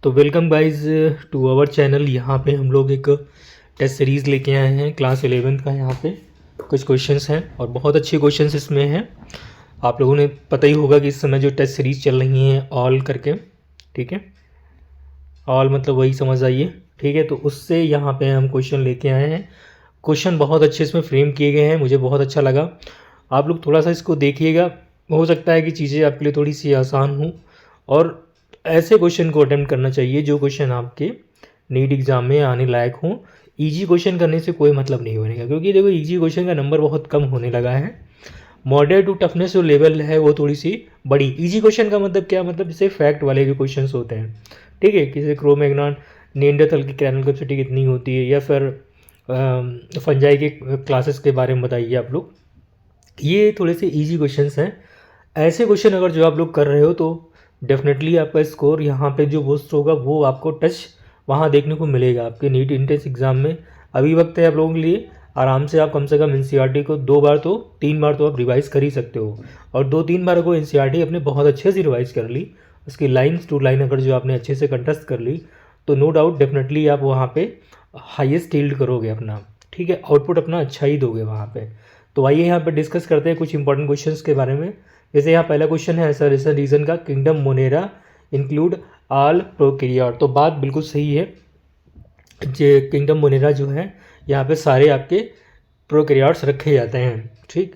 तो welcome guys to our channel. यहाँ पे हम लोग एक टेस्ट सीरीज़ लेके आए हैं क्लास 11th का। यहाँ पे कुछ क्वेश्चंस हैं और बहुत अच्छे क्वेश्चंस इसमें हैं। आप लोगों ने पता ही होगा कि इस समय जो टेस्ट सीरीज़ चल रही हैं ऑल करके, ठीक है, ऑल मतलब वही समझ आइए, ठीक है। तो उससे यहाँ पे हम क्वेश्चन लेके आए हैं। क्वेश्चन बहुत अच्छे इसमें फ्रेम किए गए हैं, मुझे बहुत अच्छा लगा। आप लोग थोड़ा सा इसको देखिएगा, हो सकता है कि चीज़ें आपके लिए थोड़ी सी आसान हों और ऐसे क्वेश्चन को अटेम्प्ट करना चाहिए जो क्वेश्चन आपके नीट एग्ज़ाम में आने लायक हों। इजी क्वेश्चन करने से कोई मतलब नहीं होने का, क्योंकि देखो इजी क्वेश्चन का नंबर बहुत कम होने लगा है। मॉडरेट टू टफनेस जो लेवल है वो थोड़ी सी बड़ी। इजी क्वेश्चन का मतलब क्या, मतलब जैसे फैक्ट वाले जो क्वेश्चन होते हैं, ठीक है, किसी क्रोमैग्नॉन निएंडरथल की क्रैनल कैपेसिटी कितनी होती है, या फिर फंजाई के क्लासेस के बारे में बताइए आप लोग। ये थोड़े से इजी क्वेश्चंस हैं। ऐसे क्वेश्चन अगर जो आप लोग कर रहे हो तो डेफिनेटली आपका स्कोर यहाँ पे जो बूस्ट होगा वो आपको टच वहाँ देखने को मिलेगा आपके नीट इंट्रेंस एग्ज़ाम में। अभी वक्त है आप लोगों के लिए, आराम से आप कम से कम एनसीईआरटी को 2 बार तो 3 बार तो आप रिवाइज़ कर ही सकते हो। और 2-3 बार को एनसीईआरटी अपने बहुत अच्छे से रिवाइज़ कर ली, उसकी लाइन्स टू लाइन अगर जो आपने अच्छे से कंटेस्ट कर ली, तो नो डाउट डेफिनेटली आप वहाँ पे हाईएस्ट यील्ड करोगे अपना, ठीक है, आउटपुट अपना अच्छा ही दोगे वहाँ पे। तो आइए यहाँ पे डिस्कस करते हैं कुछ इंपॉर्टेंट क्वेश्चंस के बारे में। जैसे यहाँ पहला क्वेश्चन है सर इस रीजन का, kingdom Monera include all prokaryote. तो बात बिल्कुल सही है, जो किंगडम मोनेरा जो है यहाँ पे सारे आपके प्रोकैरियोट्स रखे जाते हैं, ठीक।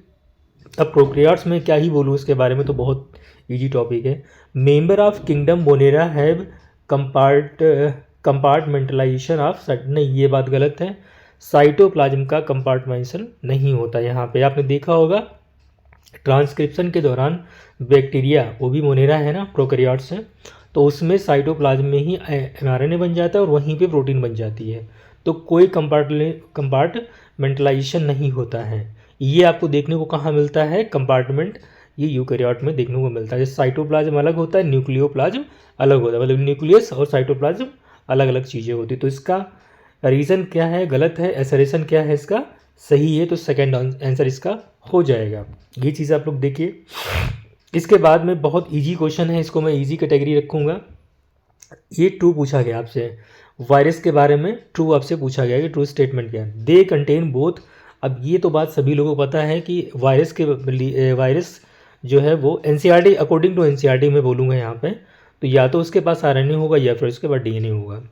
अब प्रोकैरियोट्स में क्या ही बोलूँ इसके बारे में, तो बहुत इजी टॉपिक है। Member of kingdom Monera have compartmentalisation of, नहीं ये बात गलत है, साइटोप्लाज्म का कंपार्टमेंटेशन नहीं होता। यहाँ पे आपने देखा होगा ट्रांसक्रिप्शन के दौरान बैक्टीरिया, वो भी मोनेरा है ना, प्रोकैरियोट्स है, तो उसमें साइटोप्लाज्म में ही एमआरएनए बन जाता है और वहीं पे प्रोटीन बन जाती है। तो कोई कंपार्टमेंटलाइजेशन नहीं होता है। ये आपको देखने को कहाँ मिलता है, कंपार्टमेंट, ये यूकैरियोट में देखने को मिलता है। जैसे साइटोप्लाज्म अलग होता है, न्यूक्लियोप्लाज्म अलग होता है, मतलब न्यूक्लियस और साइटोप्लाज्म अलग अलग चीज़ें होती। तो इसका रीज़न क्या है, गलत है, एसरेशन क्या है इसका, सही है, तो सेकंड आंसर इसका हो जाएगा। ये चीज़ आप लोग देखिए। इसके बाद में बहुत इजी क्वेश्चन है, इसको मैं इजी कैटेगरी रखूँगा। ये ट्रू पूछा गया आपसे, वायरस के बारे में ट्रू आपसे पूछा गया कि ट्रू स्टेटमेंट क्या है। They contain both. अब ये तो बात सभी लोगों को पता है कि वायरस जो है वो एनसीईआरटी, अकॉर्डिंग टू एनसीईआरटी में बोलूँगा यहाँ पे, तो या तो उसके पास आरएनए होगा या फिर उसके पास डीएनए होगा।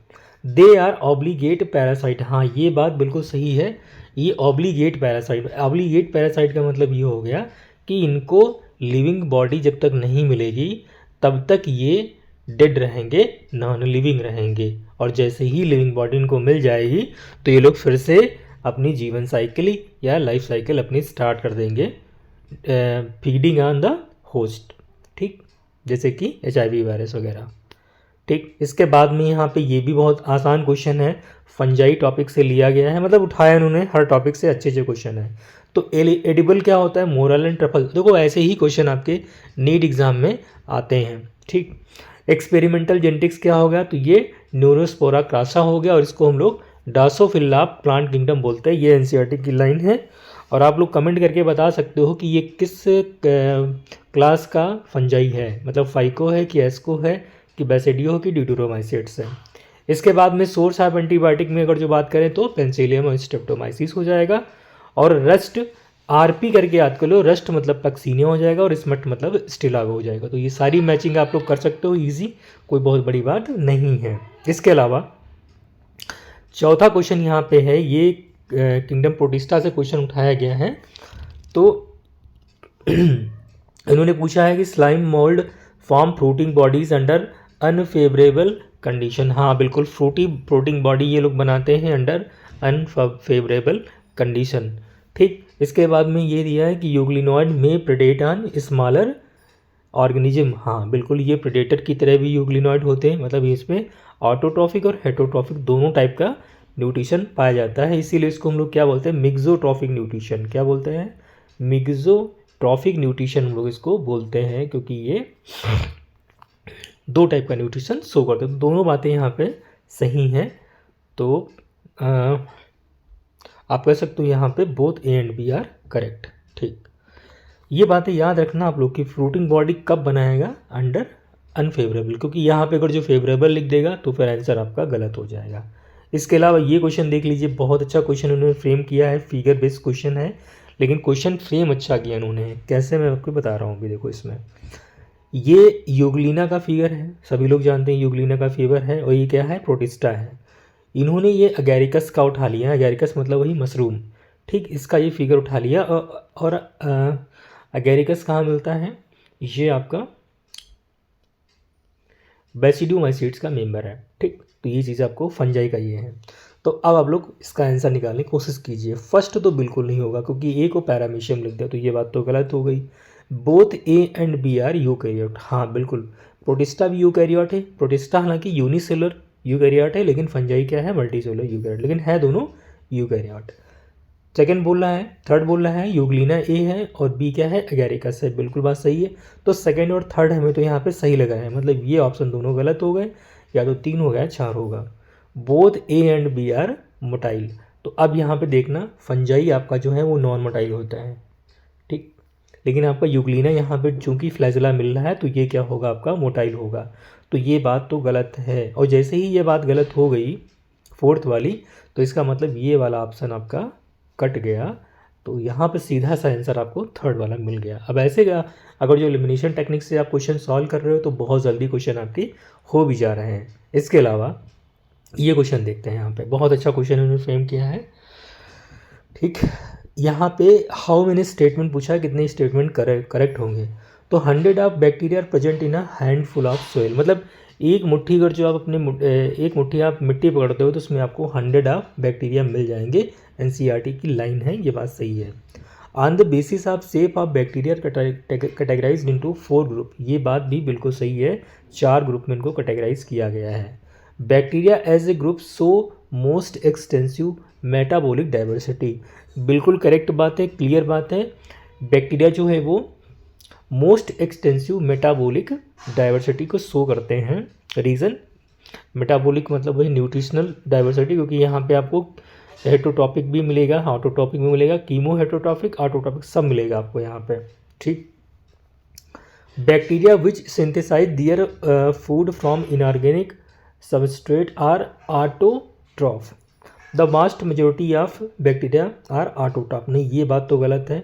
दे आर ऑब्लिगेट पैरासाइट, हाँ ये बात बिल्कुल सही है, ये ऑब्लिगेट पैरासाइट। ऑब्लिगेट पैरासाइट का मतलब ये हो गया कि इनको लिविंग बॉडी जब तक नहीं मिलेगी तब तक ये डेड रहेंगे, नॉन लिविंग रहेंगे, और जैसे ही लिविंग बॉडी इनको मिल जाएगी तो ये लोग फिर से अपनी जीवन साइकिल या लाइफ साइकिल अपनी स्टार्ट कर देंगे, फीडिंग ऑन द होस्ट, ठीक, जैसे कि HIV वायरस वगैरह, ठीक। इसके बाद में यहाँ पे ये भी बहुत आसान क्वेश्चन है, फंजाई टॉपिक से लिया गया है, मतलब उठाया इन्होंने हर टॉपिक से अच्छे अच्छे क्वेश्चन है। तो एडिबल क्या होता है, मोरल एंड ट्रफल, देखो ऐसे ही क्वेश्चन आपके नीट एग्जाम में आते हैं, ठीक। एक्सपेरिमेंटल जेनेटिक्स क्या होगा, तो ये न्यूरोस्पोरा क्रासा हो गया, और इसको हम लोग डासोफिल्ला प्लांट किंगडम बोलते हैं। ये एनसीईआरटी की लाइन है, और आप लोग कमेंट करके बता सकते हो कि ये किस क्लास का फंजाई है, मतलब फाइको है कि एस्को है कि बैसिडियो हो कि ड्यूटेरोमाइसिट्स है। इसके बाद में सोर्स ऑफ एंटीबायोटिक में अगर जो बात करें तो पेंसिलियम और स्ट्रेप्टोमाइसिस हो जाएगा, और रस्ट आरपी करके याद कर लो, रस्ट मतलब टक्सीनिया हो जाएगा, और स्मट मतलब स्टिलागो हो जाएगा। तो ये सारी मैचिंग आप लोग कर सकते हो इजी, कोई बहुत बड़ी बात नहीं है। इसके अलावा चौथा क्वेश्चन यहाँ पे है, ये किंगडम प्रोटिस्टा से क्वेश्चन उठाया गया है। तो इन्होंने पूछा है कि slime mould form fruiting bodies under unfavourable condition. हाँ बिल्कुल, फ्रूटी प्रोटीन बॉडी ये लोग बनाते हैं अंडर अनफेवरेबल कंडीशन, ठीक। इसके बाद में ये दिया है कि यूग्लिनॉइड में प्रेडेट ऑन स्मॉलर ऑर्गेनिज्म। हाँ बिल्कुल, ये प्रेडेटर की तरह भी यूग्लिनॉइड होते हैं, मतलब इसमें ऑटोट्रॉफिक और हेटरोट्रॉफिक दोनों टाइप का न्यूट्रिशन पाया जाता है, इसीलिए इसको हम लोग क्या बोलते हैं, मिक्सोट्रॉफिक न्यूट्रिशन, क्या बोलते हैं, मिक्सोट्रॉफिक न्यूट्रिशन हम लोग इसको बोलते हैं, क्योंकि ये 2 टाइप का न्यूट्रिशन शो करते हैं। तो दोनों बातें यहाँ पे सही हैं, तो आप कह सकते हो यहाँ पे both A and B are correct, ठीक। ये बातें याद रखना आप लोग कि फ्रूटिंग बॉडी कब बनाएगा, अंडर अनफेवरेबल, क्योंकि यहाँ पे अगर जो फेवरेबल लिख देगा तो फिर आंसर आपका गलत हो जाएगा। इसके अलावा ये क्वेश्चन देख लीजिए, बहुत अच्छा क्वेश्चन उन्होंने फ्रेम किया है, फिगर बेस्ड क्वेश्चन है, लेकिन क्वेश्चन फ्रेम अच्छा किया उन्होंने। कैसे, मैं आपको बता रहा हूँ। अभी देखो, इसमें ये यूग्लिना का फिगर है, सभी लोग जानते हैं यूग्लिना का फिगर है, और ये क्या है, प्रोटिस्टा है। इन्होंने ये अगैरिकस का उठा लिया, अगैरिकस मतलब वही मशरूम, ठीक, इसका ये फिगर उठा लिया। और अगैरिकस कहाँ मिलता है, ये आपका बेसिडोमाइसीट्स का मेंबर है, ठीक। तो ये चीज़ आपको फंजाई का ये है। तो अब आप लोग इसका आंसर निकालने की कोशिश कीजिए। फर्स्ट तो बिल्कुल नहीं होगा, क्योंकि ए को पैरामीशियम लिख दिया, तो ये बात तो गलत हो गई। Both A and B are eukaryote, हाँ बिल्कुल, प्रोटिस्टा भी यूकैरियोट है। प्रोटिस्टा हालांकि यूनिसेलुलर यूकैरियोट है, लेकिन फंजाई क्या है, मल्टीसेलुलर यूकैरियोट, लेकिन है दोनों यूकैरियोट। सेकेंड बोल रहा है, थर्ड बोल रहा है यूग्लिना ए है और बी क्या है, एगैरिकस है, बिल्कुल बात सही है। तो सेकेंड और थर्ड हमें तो यहाँ पे सही लगा है, मतलब ये ऑप्शन दोनों गलत हो गए, या तो 3 हो गया, 4 होगा। Both A and B are motile. तो अब यहाँ पे देखना, फंजाई आपका जो है वो नॉन मोटाइल होता है, ठीक, लेकिन आपका यूग्लिना यहाँ पे चूंकि फ्लैजेला मिल रहा है, तो ये क्या होगा, आपका मोटाइल होगा। तो ये बात तो गलत है, और जैसे ही ये बात गलत हो गई फोर्थ वाली, तो इसका मतलब ये वाला ऑप्शन आपका कट गया। तो यहाँ पे सीधा सा आंसर आपको थर्ड वाला मिल गया। अब ऐसे का अगर जो एलिमिनेशन टेक्निक से आप क्वेश्चन सॉल्व कर रहे हो, तो बहुत जल्दी क्वेश्चन आपके हो भी जा रहे हैं। इसके अलावा ये क्वेश्चन देखते हैं, यहाँ पे बहुत अच्छा क्वेश्चन उन्होंने फ्रेम किया है, ठीक। यहाँ पे हाउ मेनी स्टेटमेंट पूछा है, कितने स्टेटमेंट करेक्ट होंगे। तो 100 of bacteria are present in a handful of soil, मतलब एक मुट्ठी अगर जो आप एक मुट्ठी आप मिट्टी पकड़ते हो, तो उसमें आपको 100 ऑफ बैक्टीरिया मिल जाएंगे। एनसीईआरटी की लाइन है, ये बात सही है। On the basis of shape of bacteria categorise into 4 group, ये बात भी बिल्कुल सही है, 4 ग्रुप में इनको कैटेगराइज किया गया है। Bacteria as a group show most extensive metabolic diversity, बिल्कुल करेक्ट बात है, क्लियर बात है। बैक्टीरिया जो है वो मोस्ट एक्सटेंसिव मेटाबॉलिक डाइवर्सिटी को शो करते हैं। रीज़न, मेटाबॉलिक मतलब वही न्यूट्रिशनल डाइवर्सिटी, क्योंकि यहाँ पे आपको हेटरोटॉपिक भी मिलेगा, ऑटोटॉपिक भी मिलेगा, कीमो हेटरोटॉपिक, ऑटोटॉपिक सब मिलेगा आपको यहाँ पे, ठीक। Bacteria which synthesise their food from inorganic substrate are autotroph, the vast majority of bacteria are autotroph. नहीं, ये बात तो गलत है।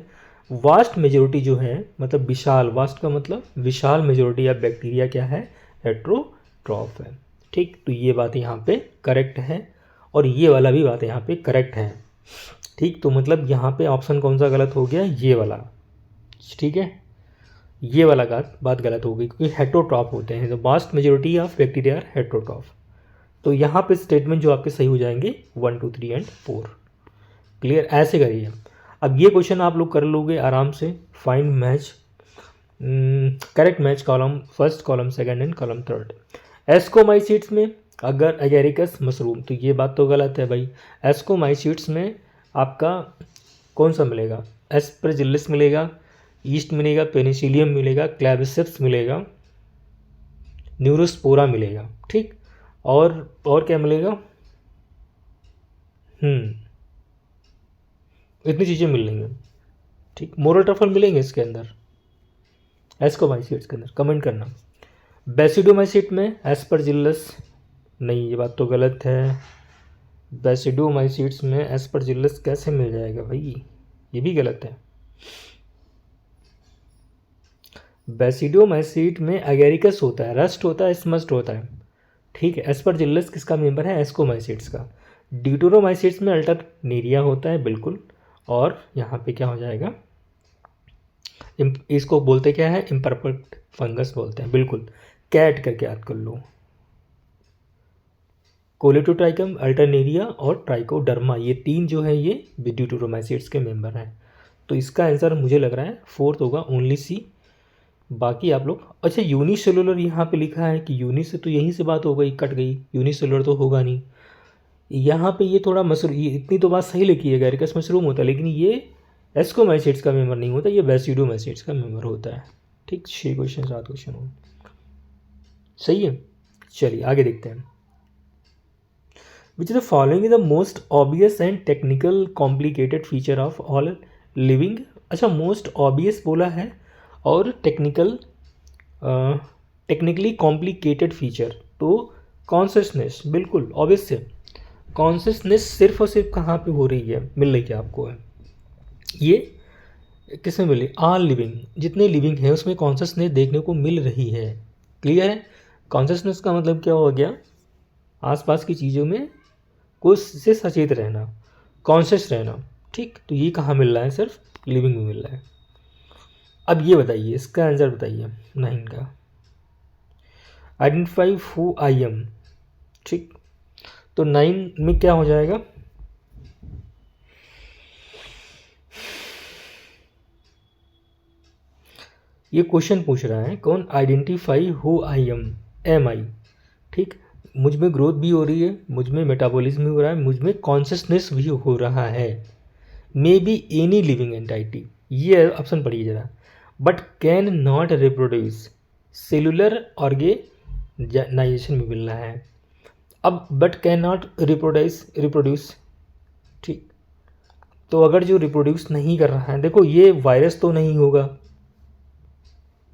वास्ट मेजोरिटी जो है, मतलब विशाल, वास्ट का मतलब विशाल मेजोरिटी ऑफ बैक्टीरिया क्या है, हेटरोट्रॉफ है, ठीक। तो ये बात यहाँ पे करेक्ट है, और ये वाला भी बात यहाँ पे करेक्ट है, ठीक। तो मतलब यहाँ पे ऑप्शन कौन सा गलत हो गया, ये वाला, ठीक है, ये वाला बात गलत हो गई, क्योंकि हेटरोट्रॉफ होते हैं, the vast majority of bacteria are heterotroph. तो यहाँ पे स्टेटमेंट जो आपके सही हो जाएंगे 1, 2, 3 एंड 4, क्लियर। ऐसे करिए। अब ये क्वेश्चन आप लोग कर लोगे आराम से। Find match, correct match column first, column second and column third. Ascomycetes में अगर एगेरिकस मशरूम, तो ये बात तो गलत है भाई। एस्कोमाइसीट्स में आपका कौन सा मिलेगा, एस्परजिलस मिलेगा, ईस्ट मिलेगा, पेनिसिलियम मिलेगा, क्लैविसेप्स मिलेगा, न्यूरोस्पोरा मिलेगा, ठीक। और क्या मिलेगा, इतनी चीज़ें मिल लेंगे, ठीक। मोरल ट्रफल मिलेंगे इसके अंदर, एस्कोमाइसीट्स के अंदर, कमेंट करना। बेसिडोमाइसीट में एस्परजिलस, नहीं ये बात तो गलत है। बेसिडोमाइसीट्स में एस्परजिलस कैसे मिल जाएगा भाई, ये भी गलत है। बेसिडोमाइसीट में एगेरिकस होता है, रस्ट होता है, स्मस्ट होता है, ठीक है। एस्परजिलस किसका मेंबर है, एस्कोमाइसीट्स का। ड्यूटेरोमाइसीट्स में अल्टरनेरिया होता है, बिल्कुल। और यहाँ पे क्या हो जाएगा, इसको बोलते क्या है, इम्परफेक्ट फंगस बोलते हैं, बिल्कुल। कैट करके याद कर लो। कोलेटोट्राइकम, अल्टरनेरिया और ट्राइकोडर्मा, ये 3 जो है ये ड्यूटेरोमाइसीट्स के मेंबर हैं। तो इसका आंसर मुझे लग रहा है 4th होगा, ओनली सी। बाकी आप लोग, अच्छा यूनिसेलुलर यहाँ पे लिखा है कि यूनि से, तो यहीं से बात हो गई, कट गई, यूनिसेलुलर तो होगा नहीं। यहाँ पे ये थोड़ा मशरूम, ये इतनी तो बात सही लिखी है, गैरिकस मशरूम होता है, लेकिन ये एस्कोमाइसीट्स का मेंबर नहीं होता, ये बेसिडोमाइसीट्स का मेंबर होता है, ठीक। 6 क्वेश्चन 7 क्वेश्चन हो, सही है। चलिए आगे देखते हैं। Which is the following is the most obvious and technical complicated feature of all living. अच्छा, मोस्ट ऑब्वियस बोला है और टेक्निकल टेक्निकली कॉम्प्लिकेटेड फीचर। तो कॉन्शसनेस बिल्कुल ऑब्वियस है, कॉन्शसनेस सिर्फ और सिर्फ कहाँ पे हो रही है, मिल रही है आपको है ये किसमें मिली, ऑल लिविंग, जितने लिविंग है उसमें कॉन्शसनेस देखने को मिल रही है। क्लियर है? कॉन्शसनेस का मतलब क्या हो गया, आसपास की चीज़ों में कुछ से सचेत रहना, कॉन्शियस रहना। ठीक, तो ये कहाँ मिल रहा है, सिर्फ लिविंग में मिल रहा है। अब ये बताइए, इसका आंसर बताइए 9 का, आइडेंटिफाई हु आई एम। ठीक, तो 9 में क्या हो जाएगा, ये क्वेश्चन पूछ रहा है कौन आइडेंटिफाई हु आई एम आई। ठीक, मुझ में ग्रोथ भी हो रही है, मुझ में मेटाबॉलिज्म भी हो रहा है, मुझ में कॉन्शियसनेस भी हो रहा है, may be any living entity, ये ऑप्शन पढ़िए जरा, but can not reproduce, cellular organisation में मिल रहा है। अब बट कैन नॉट रिप्रोड्यूस, ठीक, तो अगर जो रिप्रोड्यूस नहीं कर रहा है, देखो ये वायरस तो नहीं होगा,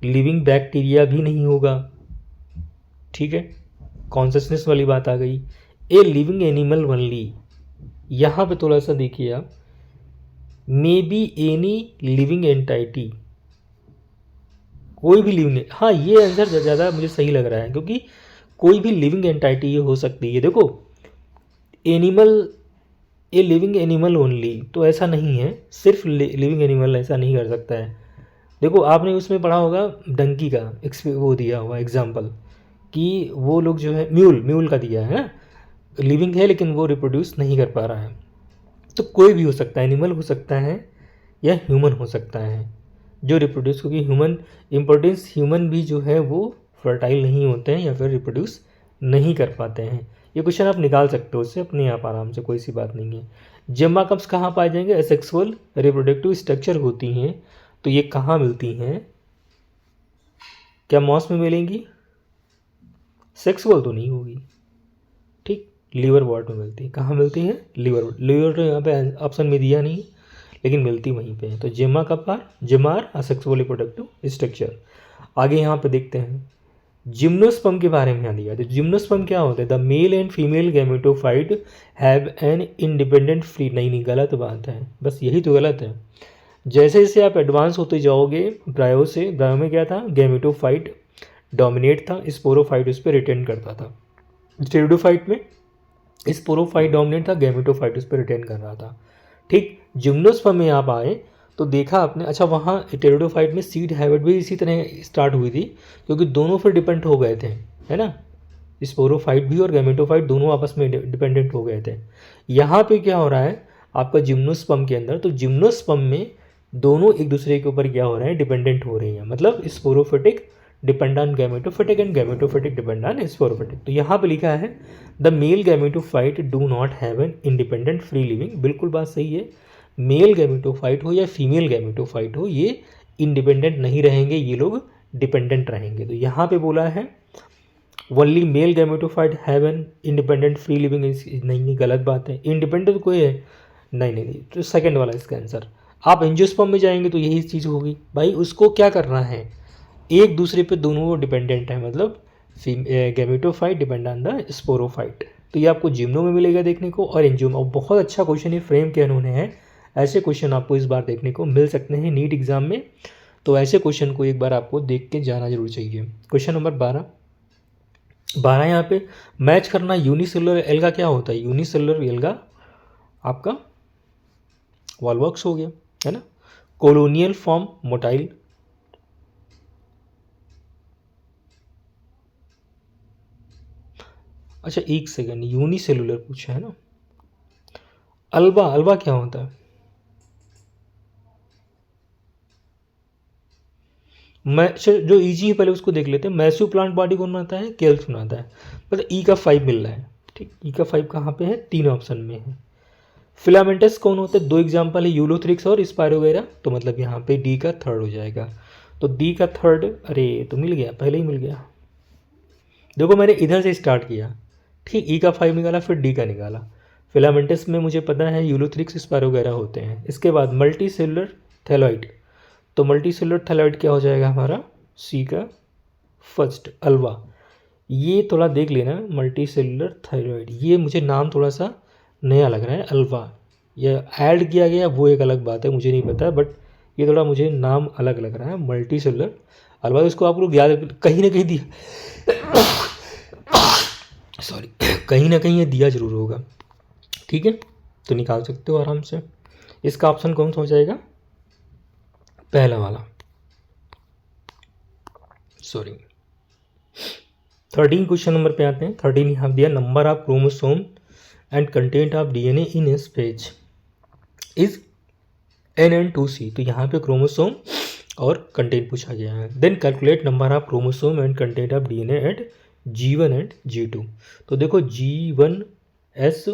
लिविंग बैक्टीरिया भी नहीं होगा, ठीक है, कॉन्शसनेस वाली बात आ गई। ए लिविंग एनिमल ओनली, यहाँ पे थोड़ा सा देखिए आप, मे बी एनी लिविंग एंटाइटी, कोई भी लिविंग, हाँ ये आंसर ज़्यादा मुझे सही लग रहा है, क्योंकि कोई भी लिविंग एंटाइटी ये हो सकती है। देखो animal, a living animal only, तो ऐसा नहीं है, सिर्फ लिविंग एनिमल ऐसा नहीं कर सकता है। देखो आपने उसमें पढ़ा होगा डंकी का वो दिया हुआ एग्जाम्पल, कि वो लोग जो है म्यूल का दिया है ना, लिविंग है लेकिन वो रिप्रोड्यूस नहीं कर पा रहा है। तो कोई भी हो सकता है, एनिमल हो सकता है या ह्यूमन हो सकता है जो रिप्रोड्यूस, क्योंकि ह्यूमन इम्पोर्टेंस, ह्यूमन भी जो है वो फर्टाइल नहीं होते हैं या फिर रिप्रोड्यूस नहीं कर पाते हैं। ये क्वेश्चन आप निकाल सकते हो उससे अपने आप आराम से, कोई सी बात नहीं है। जेम्मा कप्स कहाँ पाए जाएंगे, एसेक्सुअल रिप्रोडक्टिव स्ट्रक्चर होती हैं, तो ये कहाँ मिलती हैं, क्या मॉस में मिलेंगी, सेक्सुअल तो नहीं होगी, ठीक, लीवर वॉर्ड में मिलती है। कहाँ मिलती है, लीवर तो यहाँ पे ऑप्शन में दिया नहीं, लेकिन मिलती वहीं पे है। तो जेमा कपार, जेमार असेक्सुअल रिप्रोडक्टिव स्ट्रक्चर। आगे यहाँ पे देखते हैं जिम्नोस्पर्म के बारे में यहाँ दिया। तो जिम्नोस्पर्म क्या होता है, the male and female gametophyte have an independent free, नहीं गलत बात है, बस यही तो गलत है। जैसे जैसे आप एडवांस होते जाओगे ब्रायो से, ब्रायो में क्या था, गैमेटोफाइट डोमिनेट था, स्पोरोफाइट उस पर रिटेन करता था। स्टेरिडोफाइट में स्पोरोफाइट डोमिनेट था, गैमेटोफाइट उस पर रिटेन कर रहा था। ठीक, जिम्नोस्पर्म में आप आए तो देखा आपने, अच्छा वहाँ टेरिडोफाइट में सीड हैबिट भी इसी तरह स्टार्ट हुई थी, क्योंकि दोनों फिर डिपेंड हो गए थे, है ना, स्पोरोफाइट भी और गैमेटोफाइट दोनों आपस में डिपेंडेंट हो गए थे। यहाँ पे क्या हो रहा है आपका जिम्नोस्पर्म के अंदर, तो जिम्नोस्पर्म में दोनों एक दूसरे के ऊपर क्या हो रहे हैं, डिपेंडेंट हो रही हैं, मतलब sporophytic depend on gametophytic and gametophytic depend on sporophytic. तो यहाँ पे लिखा है the male gametophyte do not have an independent free living, बिल्कुल बात सही है, मेल गैमेटोफाइट हो या फीमेल गैमेटोफाइट हो, ये इंडिपेंडेंट नहीं रहेंगे, ये लोग डिपेंडेंट रहेंगे। तो यहाँ पे बोला है only male gametophyte have an independent free living, नहीं गलत बात है, इंडिपेंडेंट कोई है नहीं, तो सेकंड वाला इसका आंसर। आप एंजियोस्पर्म में जाएंगे तो यही चीज़ होगी भाई, उसको क्या करना है, एक दूसरे पे दोनों वो डिपेंडेंट है, मतलब gametophyte depend on the sporophyte. तो ये आपको जिम्नो में मिलेगा देखने को, और एंजियो में। और बहुत अच्छा क्वेश्चन ये फ्रेम के उन्होंने है, ऐसे क्वेश्चन आपको इस बार देखने को मिल सकते हैं नीट एग्जाम में, तो ऐसे क्वेश्चन को एक बार आपको देख के जाना जरूर चाहिए। क्वेश्चन नंबर 12 यहाँ पे मैच करना, यूनिसेलुलर एल्गा क्या होता है, यूनिसेलुलर एल्गा आपका वॉलवॉक्स हो गया, है ना, कोलोनियल फॉर्म मोटाइल, अच्छा एक सेकेंड, यूनिसेलुलर पूछा है ना, अल्बा, अल्बा क्या होता है, मैं जो इजी है पहले उसको देख लेते हैं। मैस्यू प्लांट बॉडी कौन बनाता है, केल्स बनाता है, मतलब ई का 5 मिल रहा है, ठीक, ई का 5 कहाँ पे है, 3 ऑप्शन में है। फिलामेंटस कौन होता है, 2 एग्जाम्पल है, यूलोथ्रिक्स और स्पायरोगेरा, तो मतलब यहाँ पे डी का 3rd हो जाएगा। तो डी का 3rd, अरे तो मिल गया, पहले ही मिल गया। देखो मैंने इधर से स्टार्ट किया, ठीक, ई का 5 निकाला, फिर डी का निकाला। फिलामेंटस में मुझे पता है यूलोथ्रिक्स स्पायरोगेरा होते हैं। इसके बाद मल्टी सेलुलर थैलॉइड, तो मल्टी सेलुलर थैलॉइड क्या हो जाएगा हमारा, सी का फर्स्ट अल्वा, ये थोड़ा देख लेना, मल्टी सेलुलर थायराइड, ये मुझे नाम थोड़ा सा नया लग रहा है अल्वा, ये ऐड किया गया वो एक अलग बात है, मुझे नहीं पता, बट ये थोड़ा मुझे नाम अलग लग रहा है, मल्टी सेलुलर अल्वा। इसको आप लोग याद कहीं ना कहीं दिया सॉरी कहीं ना कहीं ये दिया जरूर होगा, ठीक है, तो निकाल सकते हो आराम से। इसका ऑप्शन कौन सा हो जाएगा, पहला वाला, सॉरी। 13 क्वेश्चन नंबर पे आते हैं। 13 यहाँ दिया, number of chromosome and content of DNA in A space is NN2C, तो यहाँ पे क्रोमोसोम और कंटेंट पूछा गया है। Then calculate number of chromosome and content of DNA at G1 and G2, तो देखो G1S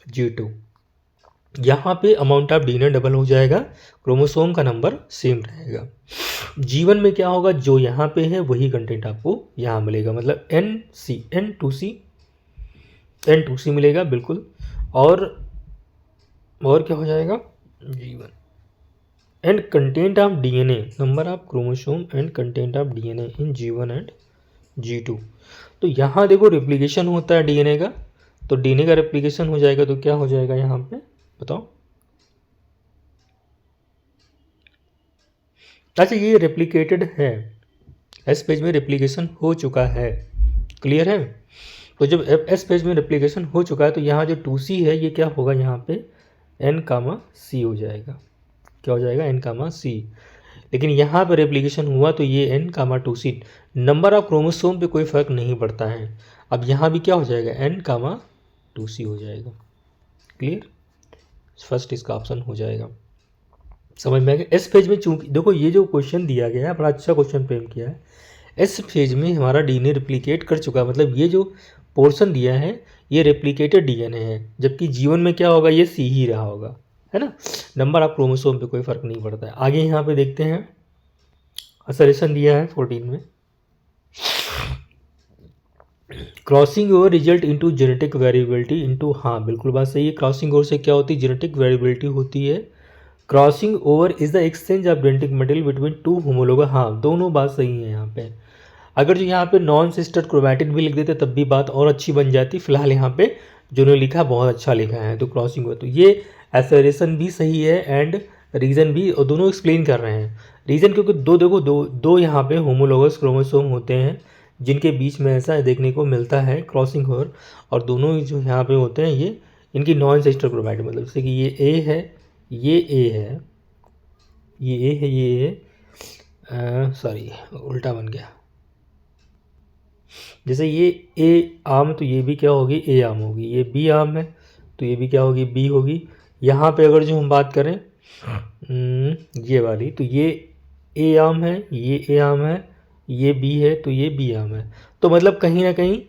G2, यहाँ पे अमाउंट ऑफ डीएनए डबल हो जाएगा, क्रोमोसोम का नंबर सेम रहेगा। G1 में क्या होगा, जो यहाँ पे है वही कंटेंट आपको यहाँ मिलेगा, मतलब N2C मिलेगा बिल्कुल। और क्या हो जाएगा, G1 and content of DNA, number of chromosome and content of DNA in G1 and G2, तो यहाँ देखो रेप्लिकेशन होता है डीएनए का, तो डीएनए का रेप्लिकेशन हो जाएगा, तो क्या हो जाएगा यहाँ पे बताओ। अच्छा, ये रेप्लिकेटेड है, एस पेज में रेप्लिकेशन हो चुका है, क्लियर है। तो जब एस पेज में रेप्लिकेशन हो चुका है तो यहाँ जो 2C है ये क्या होगा, यहाँ पे N,C हो जाएगा, क्या हो जाएगा, N,C। लेकिन यहाँ पर रेप्लिकेशन हुआ तो ये N,2C, नंबर ऑफ क्रोमोसोम पे कोई फर्क नहीं पड़ता है। अब यहाँ भी क्या हो जाएगा, N,2C हो जाएगा, क्लियर। फर्स्ट इसका ऑप्शन हो जाएगा, समझ में आ गया। इस पेज में चूंकि देखो ये जो क्वेश्चन दिया गया है बड़ा अच्छा क्वेश्चन फ्रेम किया है, इस पेज में हमारा डीएनए रेप्लिकेट कर चुका है, मतलब ये जो पोर्शन दिया है ये रेप्लिकेटेड डीएनए है, जबकि जीवन में क्या होगा, ये सी ही रहा होगा, है ना। नंबर ऑफ क्रोमोसोम पे कोई फर्क नहीं पड़ता है। आगे यहाँ पे देखते हैं, असरेशन दिया है 14 में, crossing over result into genetic variability into, हाँ बिल्कुल बात सही है, क्रॉसिंग ओवर से क्या होती है, जेनेटिक वेरिएबिलिटी होती है। Crossing over is the exchange of genetic material between two homologue, हाँ दोनों बात सही है यहाँ पे। अगर जो यहाँ पे नॉन सिस्टर क्रोमैटिड भी लिख देते तब भी बात और अच्छी बन जाती, फिलहाल यहाँ पे जो ने लिखा बहुत अच्छा लिखा है, तो क्रॉसिंग ओवर, तो ये एसरेशन भी सही है एंड रीज़न भी, और दोनों एक्सप्लेन कर रहे हैं। रीज़न क्योंकि दो यहाँ पे होमोलोगस क्रोमोसोम होते हैं जिनके बीच में ऐसा देखने को मिलता है क्रॉसिंग ओवर, और दोनों जो यहाँ पे होते हैं ये इनकी नॉन सिस्टर क्रोमैटिड, मतलब जैसे कि ये ए है, ये ए है, ये ए है, ये ए, सॉरी उल्टा बन गया, जैसे ये ए आम तो ये भी क्या होगी, ए आम होगी, ये बी आम है तो ये भी क्या होगी, बी होगी। यहाँ पे अगर जो हम बात करें ये वाली, तो ये ए आम है, ये ए आम है, ये बी है तो ये बी आम है, तो मतलब कहीं ना कहीं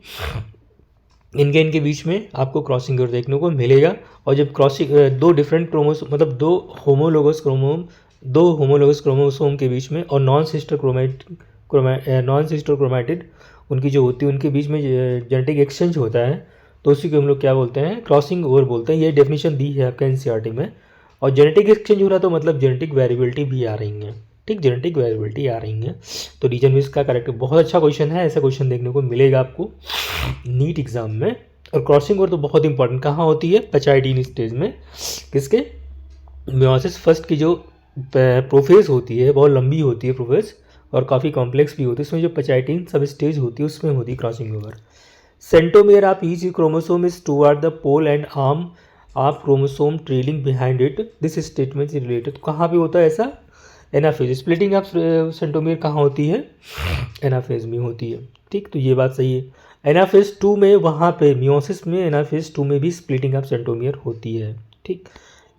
इनके बीच में आपको क्रॉसिंग ओवर देखने को मिलेगा। और जब क्रॉसिंग दो डिफरेंट क्रोमोसोम, मतलब दो होमोलोगस क्रोमोसोम के बीच में और नॉन सिस्टर क्रोमैटिड उनकी जो होती है उनके बीच में जेनेटिक एक्सचेंज होता है, तो उसी को हम लोग क्या बोलते हैं, क्रॉसिंग ओवर बोलते हैं। ये डेफिनेशन दी है आपका एनसीईआरटी में। और जेनेटिक एक्सचेंज हो रहा तो मतलब जेनेटिक वेरिएबिलिटी भी आ रही है, ठीक, जेनेटिक वेरिएबिलिटी आ रही है, तो रीजन भी इसका करेक्ट। बहुत अच्छा क्वेश्चन है, ऐसा क्वेश्चन देखने को मिलेगा आपको नीट एग्जाम में। और क्रॉसिंग ओवर तो बहुत इंपॉर्टेंट कहाँ होती है, पैचाइटिन स्टेज में, किसके, मियोसिस फर्स्ट की जो प्रोफेज होती है बहुत लंबी होती है प्रोफेज, और काफ़ी कॉम्प्लेक्स भी होती है, इसमें जो पैचाइटिन सब स्टेज होती है उसमें होती है crossing over. Centromere of each chromosome is toward the pole and arm of chromosome trailing behind it, this statement is related, कहाँ पे होता है ऐसा, एनाफेज। स्प्लिटिंग ऑफ सेंटोमियर कहाँ होती है, एनाफेज में होती है, ठीक, तो ये बात सही है। एनाफेज 2 में, वहाँ पे मियोसिस में एनाफेज 2 में भी स्प्लिटिंग ऑफ सेंटोमियर होती है, ठीक।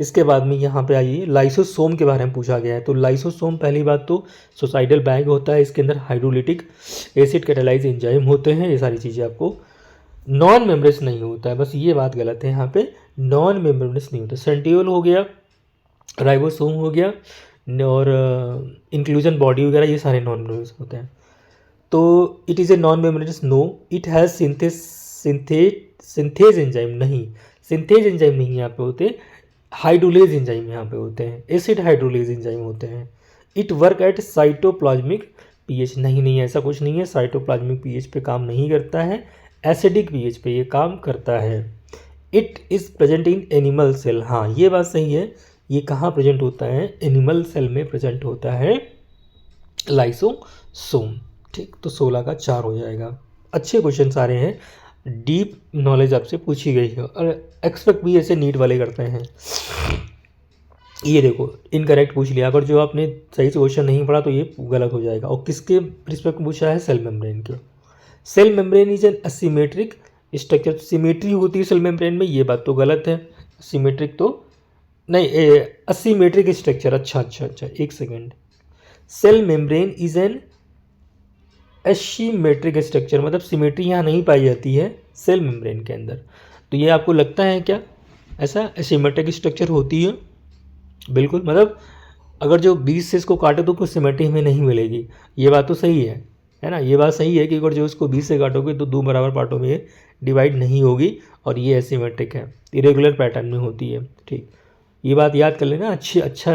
इसके बाद में यहाँ पे आइए, लाइसोसोम के बारे में पूछा गया है। तो लाइसोसोम पहली बात तो सुसाइडल बैग होता है, इसके अंदर हाइड्रोलिटिक एसिड कैटालाइज एंजाइम होते हैं, ये सारी चीज़ें आपको, नॉन मेम्ब्रेनस नहीं होता है, बस ये बात गलत है, यहाँ पे नॉन मेम्ब्रेनस नहीं होता। सेंट्रियोल हो गया, राइबोसोम हो गया, और इंक्लूजन बॉडी वगैरह, ये सारे नॉन मेम्ब्रेनस होते हैं। तो it is a non membranous, no. It has synthase enzyme, नहीं, सिंथेज एंजाइम नहीं यहाँ पे होते, हाइड्रोलेज एंजाइम यहाँ पे होते हैं, एसिड हाइड्रोलेज एंजाइम होते हैं। It work at cytoplasmic pH नहीं ऐसा कुछ नहीं है, साइटोप्लाज्मिक पीएच पे काम नहीं करता है, एसिडिक पीएच पे ये काम करता है। It is present in animal cell, हाँ ये बात सही है, ये कहाँ प्रेजेंट होता है, एनिमल सेल में प्रेजेंट होता है, लाइसोसोम। ठीक, तो 16 का 4 हो जाएगा। अच्छे क्वेश्चन सारे हैं, डीप नॉलेज आपसे पूछी गई है और एक्सपेक्ट भी ऐसे नीट वाले करते हैं। ये देखो इनकरेक्ट पूछ लिया, अगर जो आपने सही से क्वेश्चन नहीं पढ़ा तो ये गलत हो जाएगा। और किसके रिस्पेक्ट में पूछा है, सेल मेम्ब्रेन के। Cell membrane is an asymmetric structure, symmetry होती है सेल मेम्ब्रेन में, ये बात तो गलत है, सिमेट्रिक तो नहीं, असिमेट्रिक स्ट्रक्चर। अच्छा, एक second, cell membrane is an asymmetric structure, मतलब सिमेट्री यहाँ नहीं पाई जाती है सेल मेम्ब्रेन के अंदर। तो ये आपको लगता है क्या ऐसा एसिमेट्रिक स्ट्रक्चर होती है? बिल्कुल, मतलब अगर जो 20 से इसको काटे तो कुछ सिमेट्री हमें नहीं मिलेगी, ये बात तो सही है ना, ये बात सही है कि अगर जो इसको 20 से काटोगे तो 2 बराबर पार्टों में ये डिवाइड नहीं होगी और ये एसिमेट्रिक है, इरेगुलर पैटर्न में होती है। ठीक, ये बात याद कर लेना, अच्छा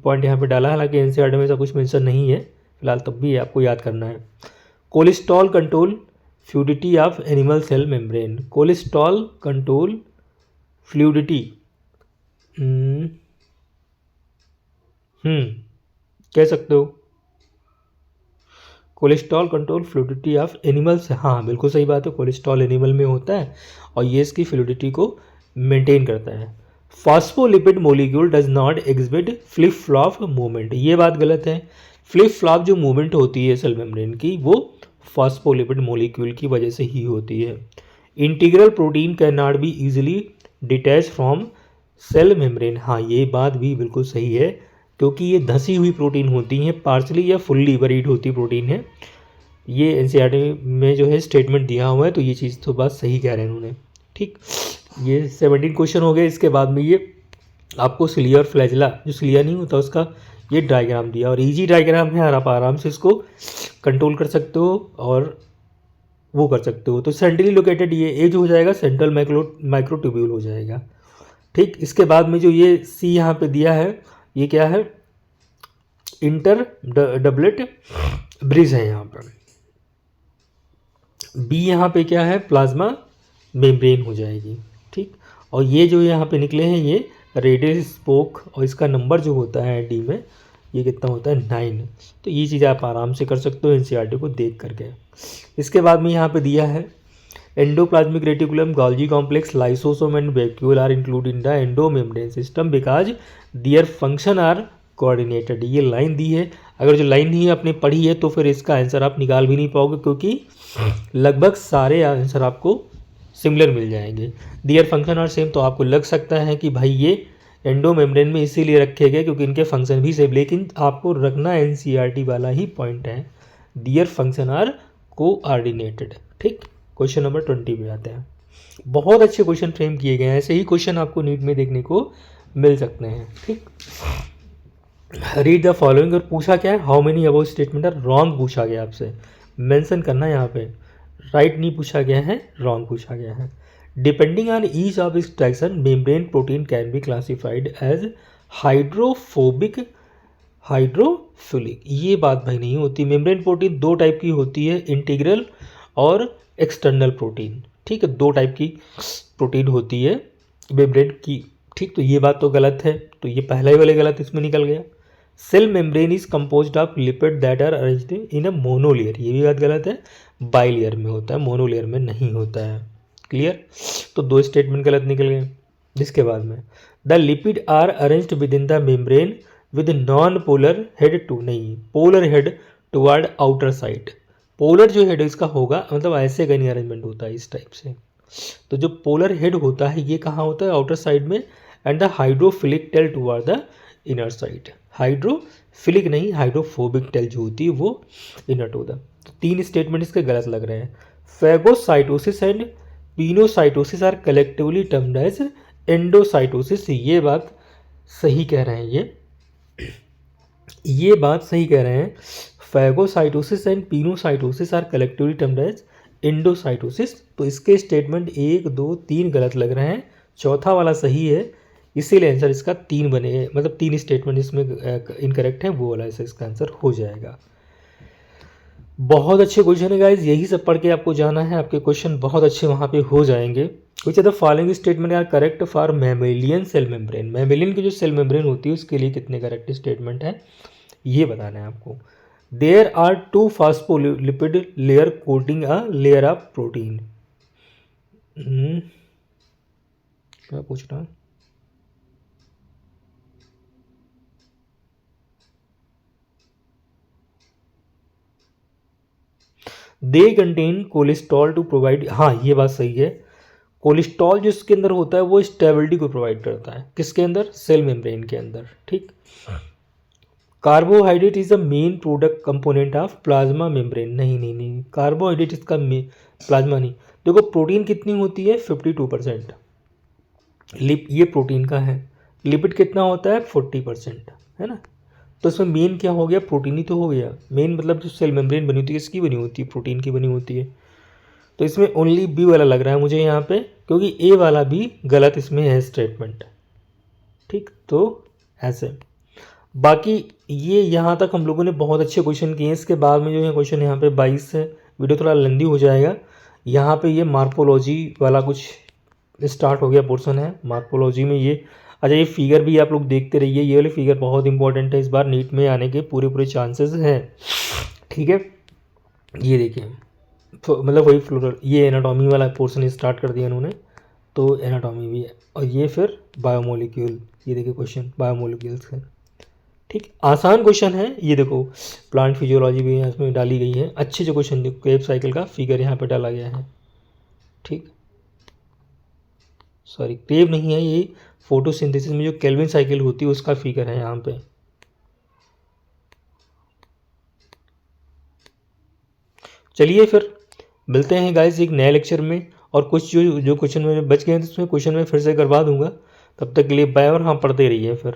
पॉइंट यहाँ पे डाला, हालांकि एनसीईआरटी में ऐसा कुछ मेंशन नहीं है फिलहाल, तब भी आपको याद करना है। Cholesterol control fluidity of animal cell membrane, cholesterol control fluidity, कह सकते हो cholesterol control fluidity of animals, हाँ बिल्कुल सही बात है, कोलेस्ट्रॉल एनिमल में होता है और ये इसकी फ्लूइडिटी को मेंटेन करता है। Phospholipid molecule does not exhibit flip flop movement, ये बात गलत है, फ्लिप फ्लॉप जो मूवमेंट होती है सेल मेम्ब्रेन की वो फॉस्फोलिपिड मोलिक्यूल की वजह से ही होती है। Integral protein can not be easily detach from cell membrane, हाँ ये बात भी बिल्कुल सही है, क्योंकि ये धंसी हुई प्रोटीन होती हैं, पार्शली या फुल्ली बरीड होती प्रोटीन है, ये एनसीईआरटी में जो है स्टेटमेंट दिया हुआ है, तो ये चीज़ तो बात सही कह रहे हैं उन्होंने। ठीक, ये 17 क्वेश्चन हो गए। इसके बाद में ये आपको सिलिया और फ्लैजिला, जो सिलिया नहीं होता उसका ये डायग्राम दिया, और इजी डायग्राम है और आप आराम से इसको कंट्रोल कर सकते हो और वो कर सकते हो। तो सेंट्रली लोकेटेड ये ए जो हो जाएगा सेंट्रल माइक्रोट्यूब्यूल हो जाएगा। ठीक, इसके बाद में जो ये सी यहाँ पे दिया है ये क्या है, इंटर डबलेट ब्रिज है यहाँ पर। बी यहाँ पे क्या है, प्लाज्मा मेम्ब्रेन हो जाएगी। ठीक, और ये जो यहाँ पे निकले हैं ये रेडियस स्पोक, और इसका नंबर जो होता है डी में ये कितना होता है 9। तो ये चीज़ आप आराम से कर सकते हो एनसीईआरटी को देख करके। इसके बाद में यहाँ पे दिया है endoplasmic reticulum, Golgi complex, lysosome and vacuole are include in the endo membrane system because their function are coordinated, ये लाइन दी है, अगर जो लाइन नहीं आपने पढ़ी है तो फिर इसका आंसर आप निकाल भी नहीं पाओगे, क्योंकि लगभग सारे आंसर आपको सिमिलर मिल जाएंगे। दियर फंक्शन आर सेम, तो आपको लग सकता है कि भाई ये एंडो मेम्ब्रेन में इसीलिए रखे गए क्योंकि इनके फंक्शन भी सेम, लेकिन आपको रखना एनसीईआरटी वाला ही पॉइंट है, दियर फंक्शन आर कोऑर्डिनेटेड। ठीक, क्वेश्चन नंबर 20 पे आते हैं। बहुत अच्छे क्वेश्चन फ्रेम किए गए हैं, ऐसे ही क्वेश्चन आपको नीट में देखने को मिल सकते हैं। ठीक, रीड द फॉलोइंग, और पूछा क्या है, how many about statement are wrong पूछा गया, आपसे मेंशन करना है यहाँ पे, राइट नहीं पूछा गया है, रॉन्ग पूछा गया है। Depending on each of extraction membrane protein can be classified as hydrophobic, hydrophilic, ये बात भाई नहीं होती। मेम्ब्रेन प्रोटीन 2 टाइप की होती है, इंटीग्रल और एक्सटर्नल प्रोटीन। ठीक है, 2 टाइप की प्रोटीन होती है मेम्ब्रेन की। ठीक, तो ये बात तो गलत है, तो ये पहला ही वाले गलत इसमें निकल गया। Cell membrane is composed of lipid that are arranged in a monolayer, ये भी बात गलत है, बाइलेयर में होता है, मोनोलेयर में नहीं होता है। क्लियर, तो 2 स्टेटमेंट गलत निकल गए। जिसके बाद में the lipid are arranged within the membrane with non polar head to, नहीं polar head toward outer side, polar जो हेड इसका होगा मतलब ऐसे का नहीं अरेंजमेंट होता है इस टाइप से। तो जो पोलर हेड होता है ये कहाँ होता है, आउटर साइड में, and the hydrophilic tail toward the inner side, hydrophilic नहीं हाइड्रोफोबिक टेल जो होती है वो इनर टू द। तो 3 स्टेटमेंट इसके गलत लग रहे हैं। Phagocytosis and pinocytosis are collectively termed as endocytosis, ये बात सही कह रहे हैं, ये बात सही कह रहे हैं। Phagocytosis and pinocytosis are collectively termed as endocytosis, तो इसके स्टेटमेंट 1, 2, 3 गलत लग रहे हैं, चौथा वाला सही है, इसीलिए आंसर इसका 3 बने, मतलब 3 स्टेटमेंट इसमें इनकरेक्ट है, वो वाला इसका आंसर हो जाएगा। बहुत अच्छे क्वेश्चन है गाइज, यही सब पढ़ के आपको जाना है, आपके क्वेश्चन बहुत अच्छे वहाँ पे हो जाएंगे। कुछ the following statement are correct for mammalian cell membrane, mammalian की जो सेल मेम्ब्रेन होती है उसके लिए कितने करेक्ट स्टेटमेंट है ये बताना है आपको। There are 2 phospholipid layer coating a layer of protein. क्या पूछ रहा है? They contain cholesterol to provide, हाँ ये बात सही है। कोलेस्ट्रॉल जो इसके अंदर होता है वो स्टेबिलिटी को प्रोवाइड करता है, किसके अंदर? सेल मेम्ब्रेन के अंदर, ठीक। Carbohydrate is the main product component of plasma membrane, नहीं नहीं नहीं, कार्बोहाइड्रेट इसका प्लाज्मा नहीं। देखो प्रोटीन कितनी होती है? 52%। ये प्रोटीन का है। लिपिड कितना होता है? 40%, है ना। तो इसमें मेन क्या हो गया? प्रोटीन ही तो हो गया। मेन मतलब जो सेल मेम्ब्रेन बनी होती है किसकी बनी होती है? प्रोटीन की बनी होती है। तो इसमें ओनली बी वाला लग रहा है मुझे यहाँ पे, क्योंकि ए वाला भी गलत इसमें है स्टेटमेंट, ठीक। तो ऐसे बाकी ये यहाँ तक हम लोगों ने बहुत अच्छे क्वेश्चन किए हैं। इसके बाद में जो है क्वेश्चन यहाँ पे 22 है, वीडियो थोड़ा लंबी हो जाएगा। यहाँ पे ये मार्फोलॉजी वाला कुछ स्टार्ट हो गया पोर्शन है मार्फोलॉजी में। ये अच्छा, ये फिगर भी आप लोग देखते रहिए, ये वाली फिगर बहुत इंपॉर्टेंट है, इस बार नीट में आने के पूरे पूरे चांसेस हैं, ठीक है। ये देखिए मतलब वही फ्लोरल, ये एनाटॉमी वाला पोर्शन स्टार्ट कर दिया इन्होंने, तो एनाटॉमी भी है। और ये फिर बायोमोलिक्यूल, ये देखिए क्वेश्चन बायोमोलिक्यूल्स है, ठीक। आसान क्वेश्चन है ये, देखो प्लांट फिजियोलॉजी भी यहाँ इसमें डाली गई है, अच्छे जो क्वेश्चन, क्रेब साइकिल का फिगर यहाँ पे डाला गया है, ठीक। सॉरी क्रेब नहीं है ये, फोटोसिंथेसिस में जो केल्विन साइकिल होती है उसका फिगर है यहाँ पे। चलिए फिर मिलते हैं गाइस एक नए लेक्चर में, और कुछ जो क्वेश्चन में बच गए हैं तो उसमें क्वेश्चन में फिर से करवा दूंगा। तब तक के लिए बाय, और हाँ पढ़ते रहिए फिर।